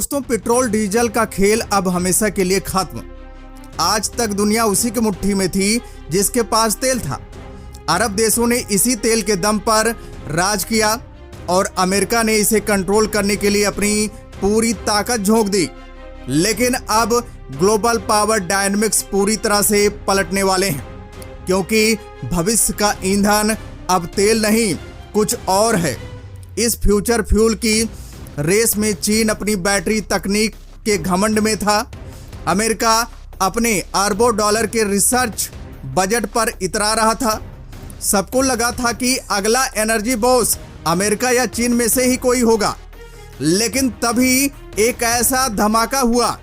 दोस्तों, petrol diesel का खेल अब हमेशा के लिए खत्म। आज तक दुनिया उसी की मुट्ठी में थी जिसके पास तेल था। अरब देशों ने इसी तेल के दम पर राज किया और अमेरिका ने इसे कंट्रोल करने के लिए अपनी पूरी ताकत झोंक दी। लेकिन अब ग्लोबल पावर डायनामिक्स पूरी तरह से पलटने वाले हैं, क्योंकि भविष्य का ईंधन अब तेल नहीं कुछ और है। इस फ्यूचर फ्यूल की रेस में चीन अपनी बैटरी तकनीक के घमंड में था। अमेरिका अपने अरबों डॉलर के रिसर्च बजट पर इतरा रहा था। सबको लगा था कि अगला एनर्जी बॉस अमेरिका या चीन में से ही कोई होगा। लेकिन तभी एक ऐसा धमाका हुआ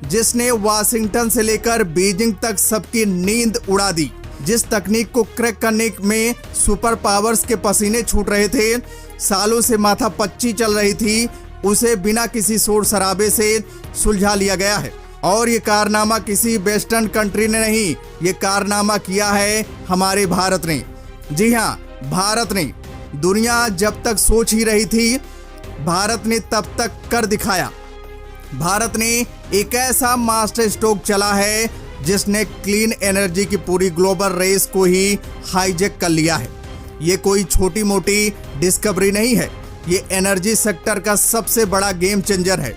जिसने वाशिंगटन से लेकर बीजिंग तक सबकी नींद उड़ा दी। जिस तकनीक को क्रैक करने में सुपर पावर्स के पसीने छूट रहे थे, सालों से माथा पच्ची चल रही थी, उसे बिना किसी शोर शराबे से सुलझा लिया गया है। और ये कारनामा किसी वेस्टर्न कंट्री ने नहीं, ये कारनामा किया है हमारे भारत ने। जी हाँ, भारत ने। दुनिया जब तक सोच ही रही थी, भारत ने तब तक कर दिखाया। भारत ने एक ऐसा मास्टर स्ट्रोक चला है जिसने क्लीन एनर्जी की पूरी ग्लोबल रेस को ही हाईजैक कर लिया है। ये कोई छोटी मोटी डिस्कवरी नहीं है, ये एनर्जी सेक्टर का सबसे बड़ा गेम चेंजर है।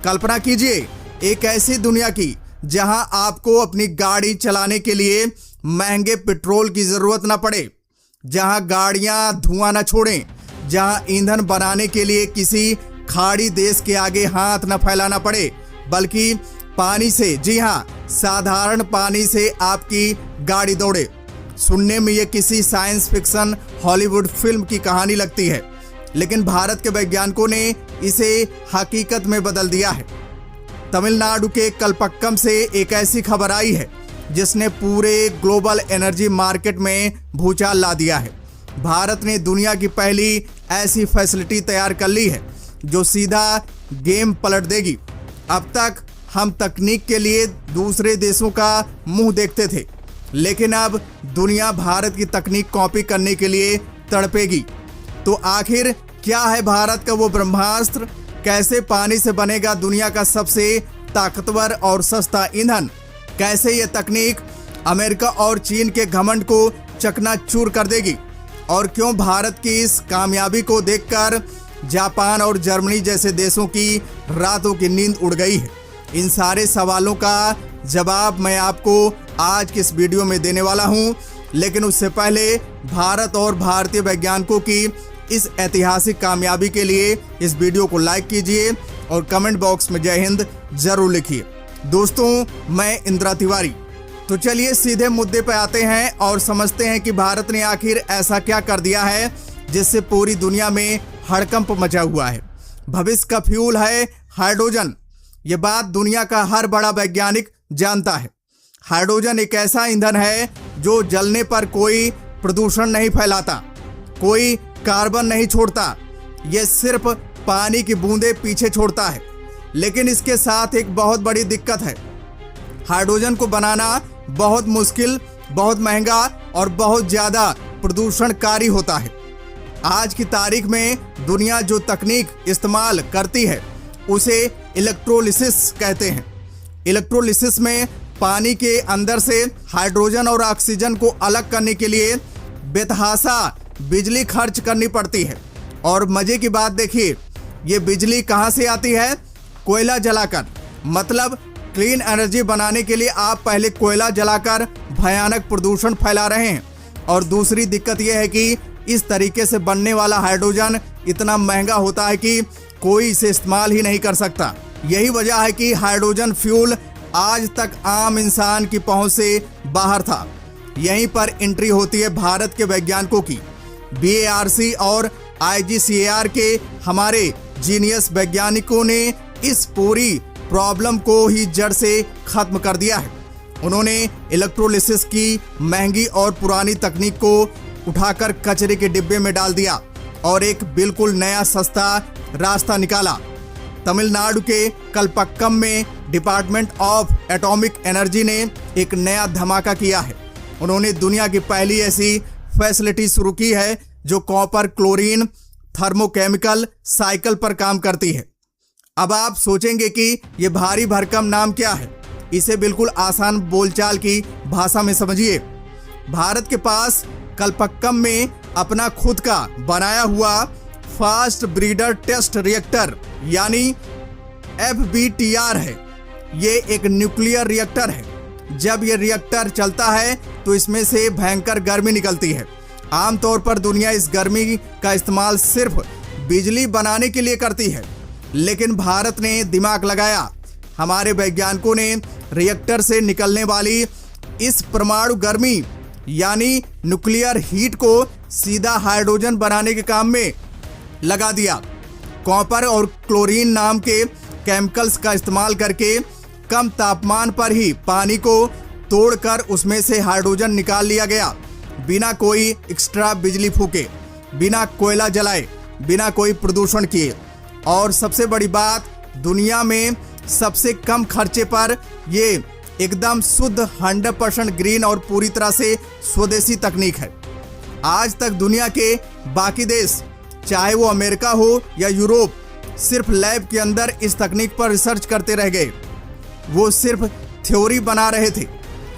कल्पना कीजिए एक ऐसी दुनिया की जहां आपको अपनी गाड़ी चलाने के लिए महंगे पेट्रोल की जरूरत न पड़े, जहां गाड़ियां धुआं न छोड़ें, जहां ईंधन बनाने के लिए किसी खाड़ी देश के आगे हाथ न फैलाना पड़े, बल्कि पानी से, जी हाँ, साधारण पानी से आपकी गाड़ी दौड़े। सुनने में ये किसी साइंस फिक्शन हॉलीवुड फिल्म की कहानी लगती है, लेकिन भारत के वैज्ञानिकों ने इसे हकीकत में बदल दिया है। तमिलनाडु के कलपक्कम से एक ऐसी खबर आई है जिसने पूरे ग्लोबल एनर्जी मार्केट में भूचाल ला दिया है। भारत ने दुनिया की पहली ऐसी फैसिलिटी तैयार कर ली है जो सीधा गेम पलट देगी। अब तक हम तकनीक के लिए दूसरे देशों का मुंह देखते थे, लेकिन अब दुनिया भारत की तकनीक कॉपी करने के लिए तड़पेगी। तो आखिर क्या है भारत का वो ब्रह्मास्त्र? कैसे पानी से बनेगा दुनिया का सबसे ताकतवर और सस्ता ईंधन? कैसे ये तकनीक अमेरिका और चीन के घमंड को चकनाचूर कर देगी? और क्यों भारत की इस कामयाबी को देखकर जापान और जर्मनी जैसे देशों की रातों की नींद उड़ गई है? इन सारे सवालों का जवाब मैं आपको आज की इस वीडियो में देने वाला हूं। लेकिन उससे पहले भारत और भारतीय वैज्ञानिकों की इस ऐतिहासिक कामयाबी के लिए इस वीडियो को लाइक कीजिए और कमेंट बॉक्स में जय हिंद जरूर लिखिए। दोस्तों, मैं इंदिरा तिवारी। तो चलिए सीधे मुद्दे पे आते हैं और समझते हैं कि भारत ने आखिर ऐसा क्या कर दिया है जिससे पूरी दुनिया में हड़कंप मचा हुआ है। भविष्य का फ्यूल है हाइड्रोजन। ये बात दुनिया का हर बड़ा वैज्ञानिक जानता है। हाइड्रोजन एक ऐसा ईंधन है जो जलने पर कोई प्रदूषण नहीं फैलाता, कोई कार्बन नहीं छोड़ता, ये सिर्फ पानी की बूंदें पीछे छोड़ता है। लेकिन इसके साथ एक बहुत बड़ी दिक्कत है। हाइड्रोजन को बनाना बहुत मुश्किल, बहुत महंगा और बहुत ज़्यादा प्रदूषणकारी होता है। आज की तारीख में दुनिया जो तकनीक इस्तेमाल करती है उसे इलेक्ट्रोलिसिस कहते हैं। इलेक्ट्रोलिसिस में पानी के अंदर से हाइड्रोजन और ऑक्सीजन को अलग करने के लिए बेतहाशा बिजली खर्च करनी पड़ती है। और मजे की बात देखिए, ये बिजली कहाँ से आती है? कोयला जलाकर। मतलब क्लीन एनर्जी बनाने के लिए आप पहले कोयला जलाकर भयानक प्रदूषण फैला रहे हैं। और दूसरी दिक्कत यह है कि इस तरीके से बनने वाला हाइड्रोजन इतना महंगा होता है कि कोई इसे इस्तेमाल ही नहीं कर सकता। यही वजह है कि हाइड्रोजन फ्यूल आज तक आम इंसान की पहुंच से बाहर था। यहीं पर एंट्री होती है भारत के वैज्ञानिकों की। BARC और IGCAR के हमारे जीनियस वैज्ञानिकों ने इस पूरी प्रॉब्लम को ही जड़ से खत्म कर दिया है। उन्होंने इलेक्ट्रोलिसिस की महंगी और पुरानी तकनीक को उठाकर कचरे के डिब्बे में डाल दिया और एक बिल्कुल नया सस्ता रास्ता निकाला। तमिलनाडु के कलपक्कम में डिपार्टमेंट ऑफ एटॉमिक एनर्जी ने एक नया धमाका किया है। उन्होंने दुनिया की पहली ऐसी फैसिलिटी शुरू की है जो कॉपर क्लोरीन थर्मोकेमिकल साइकिल पर काम करती है। अब आप सोचेंगे कि ये भारी भरकम नाम क्या है। इसे बिल्कुल आसान बोलचाल की भाषा में समझिए। भारत के पास कलपक्कम में अपना खुद का बनाया हुआ फास्ट ब्रीडर टेस्ट रिएक्टर यानी FBTR है। ये एक न्यूक्लियर रिएक्टर है। जब ये रिएक्टर चलता है तो इसमें से भयंकर गर्मी निकलती है। आमतौर पर दुनिया इस गर्मी का इस्तेमाल सिर्फ बिजली बनाने के लिए करती है, लेकिन भारत ने दिमाग लगाया। हमारे वैज्ञानिकों ने रिएक्टर से निकलने वाली इस परमाणु गर्मी यानी न्यूक्लियर हीट को सीधा हाइड्रोजन बनाने के काम में लगा दिया। कॉपर और क्लोरीन नाम के केमिकल्स का इस्तेमाल करके कम तापमान पर ही पानी को तोड़कर उसमें से हाइड्रोजन निकाल लिया गया, बिना कोई एक्स्ट्रा बिजली फूके, बिना कोयला जलाए, बिना कोई प्रदूषण किए। और सबसे बड़ी बात, दुनिया में सबसे कम खर्चे पर ये एकदम शुद्ध 100% ग्रीन और पूरी तरह से स्वदेशी तकनीक है। आज तक दुनिया के बाकी देश, चाहे वो अमेरिका हो या यूरोप, सिर्फ लैब के अंदर इस तकनीक पर रिसर्च करते रह गए। वो सिर्फ थ्योरी बना रहे थे,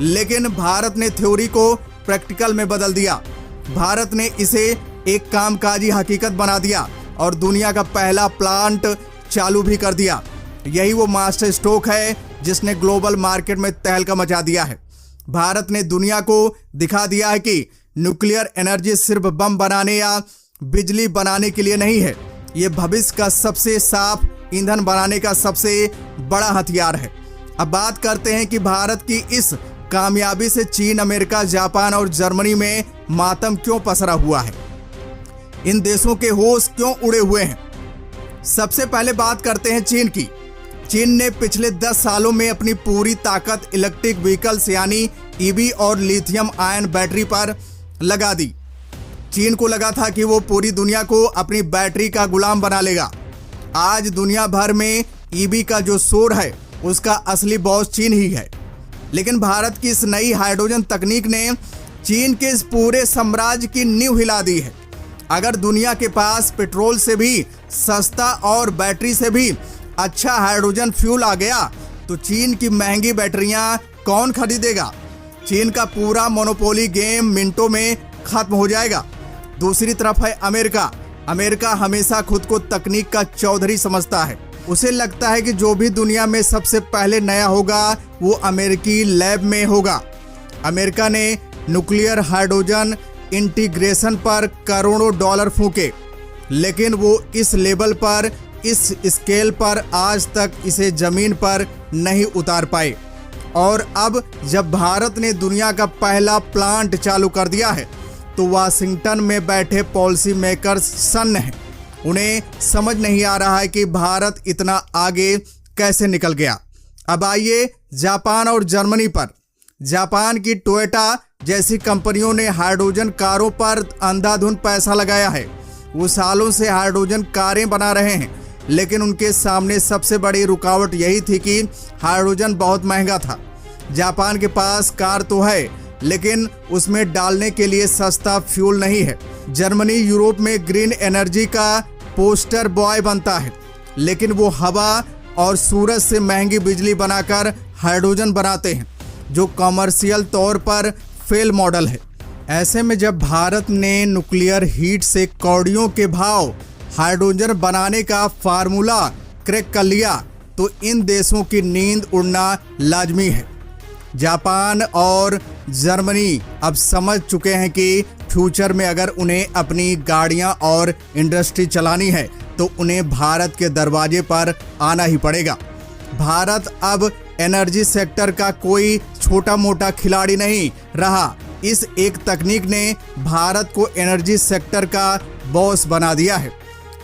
लेकिन भारत ने थ्योरी को प्रैक्टिकल में बदल दिया। भारत ने इसे एक कामकाजी हकीकत बना दिया और दुनिया का पहला प्लांट चालू भी कर दिया। यही वो मास्टर स्ट्रोक है जिसने ग्लोबल मार्केट में तहलका मचा दिया है। भारत ने दुनिया को दिखा दिया है कि न्यूक्लियर एनर्जी सिर्फ बम बनाने या बिजली बनाने के लिए नहीं है, ये भविष्य का सबसे साफ ईंधन बनाने का सबसे बड़ा हथियार है। अब बात करते हैं कि भारत की इस कामयाबी से चीन, अमेरिका, जापान और जर्मनी में मातम क्यों पसरा हुआ है। इन देशों के होश क्यों उड़े हुए हैं। सबसे पहले बात करते हैं चीन की। चीन ने पिछले 10 सालों में अपनी पूरी ताकत इलेक्ट्रिक व्हीकल्स यानी EV और लिथियम आयन बैटरी पर लगा दी। चीन को लगा था कि वो पूरी दुनिया को अपनी बैटरी का गुलाम बना लेगा। आज दुनिया भर में EV का जो शोर है उसका असली बॉस चीन ही है। लेकिन भारत की इस नई हाइड्रोजन तकनीक ने चीन के इस पूरे साम्राज्य की नींव हिला दी है। अगर दुनिया के पास पेट्रोल से भी सस्ता और बैटरी से भी अच्छा हाइड्रोजन फ्यूल आ गया तो चीन की महंगी बैटरियां कौन खरीदेगा। चीन का पूरा मोनोपोली गेम मिनटों में खत्म हो जाएगा। दूसरी तरफ है अमेरिका। अमेरिका हमेशा खुद को तकनीक का चौधरी समझता है। उसे लगता है कि जो भी दुनिया में सबसे पहले नया होगा वो अमेरिकी लैब में होगा। अमेरिका ने न्यूक्लियर हाइड्रोजन इंटीग्रेशन पर करोड़ों डॉलर फूके, लेकिन वो इस लेवल पर, इस स्केल पर आज तक इसे जमीन पर नहीं उतार पाए। और अब जब भारत ने दुनिया का पहला प्लांट चालू कर दिया है तो वाशिंगटन में बैठे पॉलिसी मेकर्स सन्न हैं। उन्हें समझ नहीं आ रहा है कि भारत इतना आगे कैसे निकल गया। अब आइए जापान और जर्मनी पर। जापान की टोयोटा जैसी कंपनियों ने हाइड्रोजन कारों पर अंधाधुंध पैसा लगाया है। वो सालों से हाइड्रोजन कारें बना रहे हैं, लेकिन उनके सामने सबसे बड़ी रुकावट यही थी कि हाइड्रोजन बहुत महंगा था। जापान के पास कार तो है, लेकिन उसमें डालने के लिए सस्ता फ्यूल नहीं है। जर्मनी यूरोप में ग्रीन एनर्जी का पोस्टर बॉय बनता है, लेकिन वो हवा और सूरज से महंगी बिजली बनाकर हाइड्रोजन बनाते हैं, जो कमर्शियल तौर पर फेल मॉडल है। ऐसे में जब भारत ने न्यूक्लियर हीट से कौड़ियों के भाव हाइड्रोजन बनाने का फार्मूला क्रैक कर लिया तो इन देशों की नींद उड़ना लाजमी है। जापान और जर्मनी अब समझ चुके हैं कि फ्यूचर में अगर उन्हें अपनी गाड़ियां और इंडस्ट्री चलानी है तो उन्हें भारत के दरवाजे पर आना ही पड़ेगा। भारत अब एनर्जी सेक्टर का कोई छोटा मोटा खिलाड़ी नहीं रहा। इस एक तकनीक ने भारत को एनर्जी सेक्टर का बॉस बना दिया है।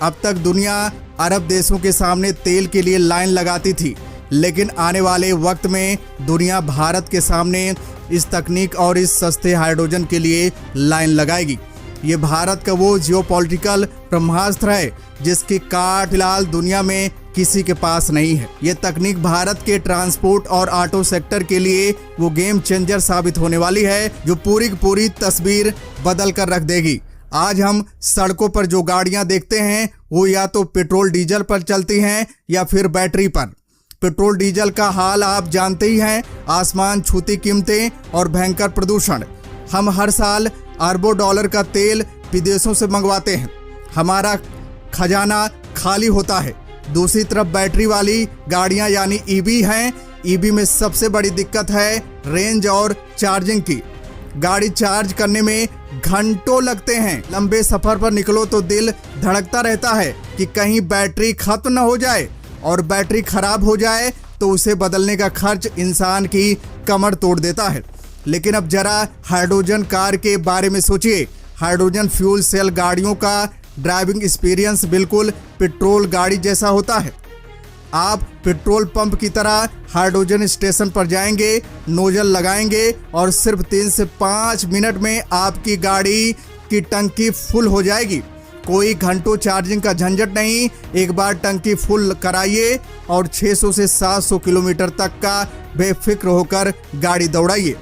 अब तक दुनिया अरब देशों के सामने तेल के लिए लाइन लगाती थी, लेकिन आने वाले वक्त में दुनिया भारत के सामने इस तकनीक और इस सस्ते हाइड्रोजन के लिए लाइन लगाएगी। ये भारत का वो जियोपॉलिटिकल ब्रह्मास्त्र है जिसकी काट फिलहाल दुनिया में किसी के पास नहीं है। ये तकनीक भारत के ट्रांसपोर्ट और ऑटो सेक्टर के लिए वो गेम चेंजर साबित होने वाली है जो पूरी की पूरी तस्वीर बदल कर रख देगी। आज हम सड़कों पर जो गाड़ियां देखते हैं वो या तो पेट्रोल डीजल पर चलती हैं या फिर बैटरी पर। पेट्रोल डीजल का हाल आप जानते ही हैं, आसमान छूती कीमतें और भयंकर प्रदूषण। हम हर साल अरबों डॉलर का तेल विदेशों से मंगवाते हैं, हमारा खजाना खाली होता है। दूसरी तरफ बैटरी वाली गाड़ियां यानी ईवी हैं। ईवी में सबसे बड़ी दिक्कत है रेंज और चार्जिंग की। गाड़ी चार्ज करने में घंटों लगते हैं। लंबे सफर पर निकलो तो दिल धड़कता रहता है कि कहीं बैटरी खत्म न हो जाए, और बैटरी खराब हो जाए तो उसे बदलने का खर्च इंसान की कमर तोड़ देता है। लेकिन अब जरा हाइड्रोजन कार के बारे में सोचिए। हाइड्रोजन फ्यूल सेल गाड़ियों का ड्राइविंग एक्सपीरियंस बिल्कुल पेट्रोल गाड़ी जैसा होता है। आप पेट्रोल पंप की तरह हाइड्रोजन स्टेशन पर जाएंगे, नोजल लगाएंगे और सिर्फ 3 से 5 मिनट में आपकी गाड़ी की टंकी फुल हो जाएगी। कोई घंटों चार्जिंग का झंझट नहीं। एक बार टंकी फुल कराइए और 600 से 700 किलोमीटर तक का बेफिक्र होकर गाड़ी दौड़ाइए,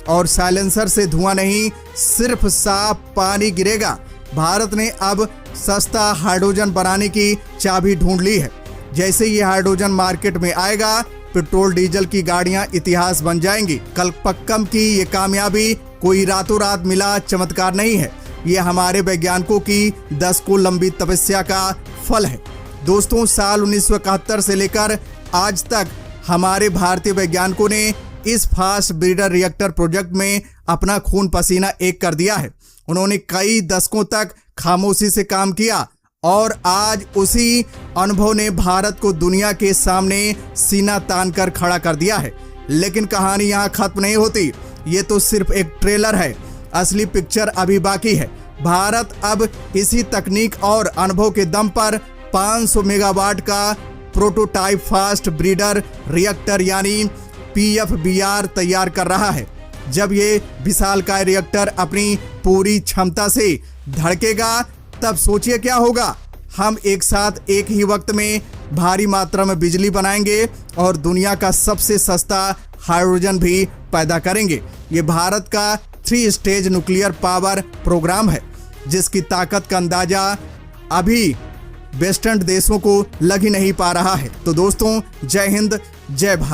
और साइलेंसर से धुआं नहीं, सिर्फ साफ पानी गिरेगा। भारत ने अब सस्ता हाइड्रोजन बनाने की चाबी ढूंढ ली है। जैसे ये हाइड्रोजन मार्केट में आएगा, पेट्रोल डीजल की गाड़ियां इतिहास बन जाएंगी। कलपक्कम की ये कामयाबी कोई रातों रात मिला चमत्कार नहीं है, ये हमारे वैज्ञानिकों की 10 को लंबी तपस्या का फल है। दोस्तों, साल 1971 से लेकर आज तक हमारे भारतीय वैज्ञानिकों ने इस फास्ट ब्रीडर रिएक्टर प्रोजेक्ट में अपना खून पसीना एक कर दिया है। उन्होंने कई दशकों तक खामोशी से काम किया, और आज उसी अनुभव ने भारत को दुनिया के सामने सीना तान कर खड़ा कर दिया है। लेकिन कहानी यहाँ खत्म नहीं होती। ये तो सिर्फ एक ट्रेलर है, असली पिक्चर अभी बाकी है। भारत अब इसी तकनीक और अनुभव के दम पर 500 मेगावाट का प्रोटोटाइप फास्ट ब्रीडर रिएक्टर यानी PFBR तैयार कर रहा है। जब ये विशालकाय रिएक्टर अपनी पूरी क्षमता से धड़केगा, तब सोचिए क्या होगा। हम एक साथ एक ही वक्त में भारी मात्रा में बिजली बनाएंगे और दुनिया का सबसे सस्ता हाइड्रोजन भी पैदा करेंगे। ये भारत का 3 स्टेज न्यूक्लियर पावर प्रोग्राम है, जिसकी ताकत का अंदाजा अभी वेस्टर्न देशों को लग ही नहीं पा रहा है। तो दोस्तों, जय हिंद, जय भारत।